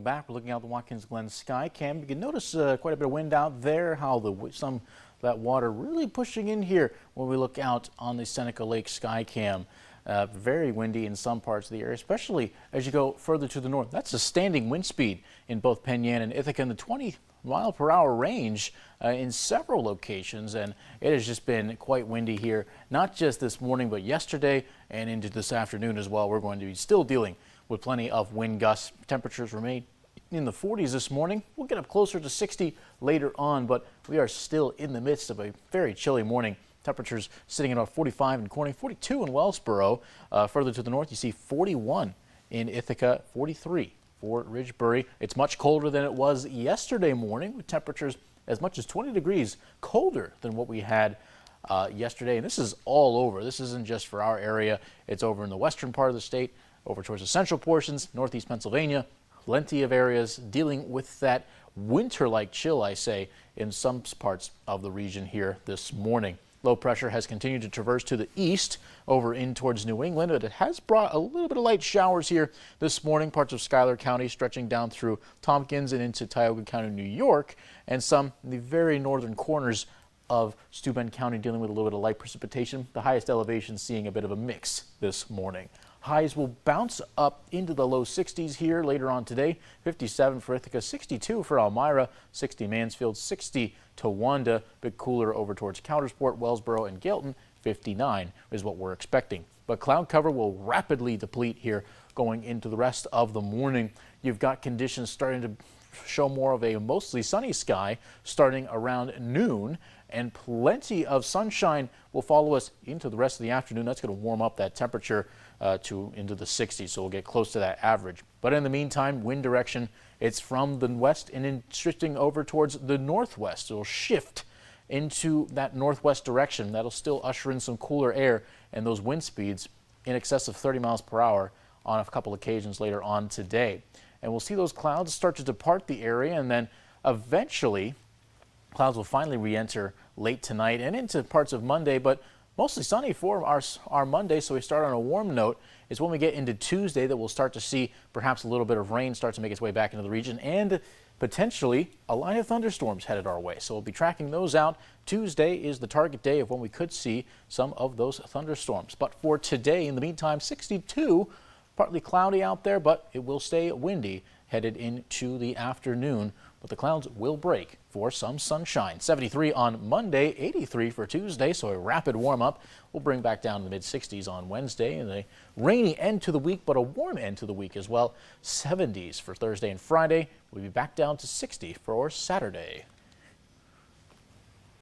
back. We're looking out the Watkins Glen sky cam. You can notice quite a bit of wind out there, how some of that water really pushing in here when we look out on the Seneca Lake sky cam. Very windy in some parts of the area, especially as you go further to the north. That's a standing wind speed in both Penn Yan and Ithaca in the 20-mile-per-hour range in several locations, and it has just been quite windy here, not just this morning, but yesterday and into this afternoon as well. We're going to be still dealing with plenty of wind gusts. Temperatures remain in the 40s this morning. We'll get up closer to 60 later on, but we are still in the midst of a very chilly morning. Temperatures sitting at about 45 in Corning, 42 in Wellsboro. Further to the north, you see 41 in Ithaca, 43 for Ridgebury. It's much colder than it was yesterday morning, with temperatures as much as 20 degrees colder than what we had yesterday. And this is all over. This isn't just for our area. It's over in the western part of the state, over towards the central portions, northeast Pennsylvania. Plenty of areas dealing with that winter-like chill, I say, in some parts of the region here this morning. Low pressure has continued to traverse to the east over in towards New England, but it has brought a little bit of light showers here this morning. Parts of Schuyler County stretching down through Tompkins and into Tioga County, New York, and some in the very northern corners of Steuben County dealing with a little bit of light precipitation. The highest elevation seeing a bit of a mix this morning. Highs will bounce up into the low 60s here later on today. 57 for Ithaca, 62 for Elmira, 60 Mansfield, 60 Towanda. A bit cooler over towards Countersport, Wellsboro, and Galton. 59 is what we're expecting. But cloud cover will rapidly deplete here going into the rest of the morning. You've got conditions starting to show more of a mostly sunny sky starting around noon, and plenty of sunshine will follow us into the rest of the afternoon. That's going to warm up that temperature to into the 60s, so we'll get close to that average. But in the meantime, wind direction, it's from the west and then shifting over towards the northwest. It'll shift into that northwest direction. That'll still usher in some cooler air and those wind speeds in excess of 30 miles per hour on a couple occasions later on today. And we'll see those clouds start to depart the area, and then eventually clouds will finally re-enter late tonight and into parts of Monday, but mostly sunny for our Monday, so we start on a warm note. It's when we get into Tuesday that we'll start to see perhaps a little bit of rain start to make its way back into the region, and potentially a line of thunderstorms headed our way. So we'll be tracking those out. Tuesday is the target day of when we could see some of those thunderstorms. But for today, in the meantime, 62, partly cloudy out there, but it will stay windy headed into the afternoon. But the clouds will break for some sunshine. 73 on Monday, 83 for Tuesday, so a rapid warm-up. We'll bring back down to the mid-60s on Wednesday, and a rainy end to the week, but a warm end to the week as well. 70s for Thursday and Friday. We'll be back down to 60 for Saturday.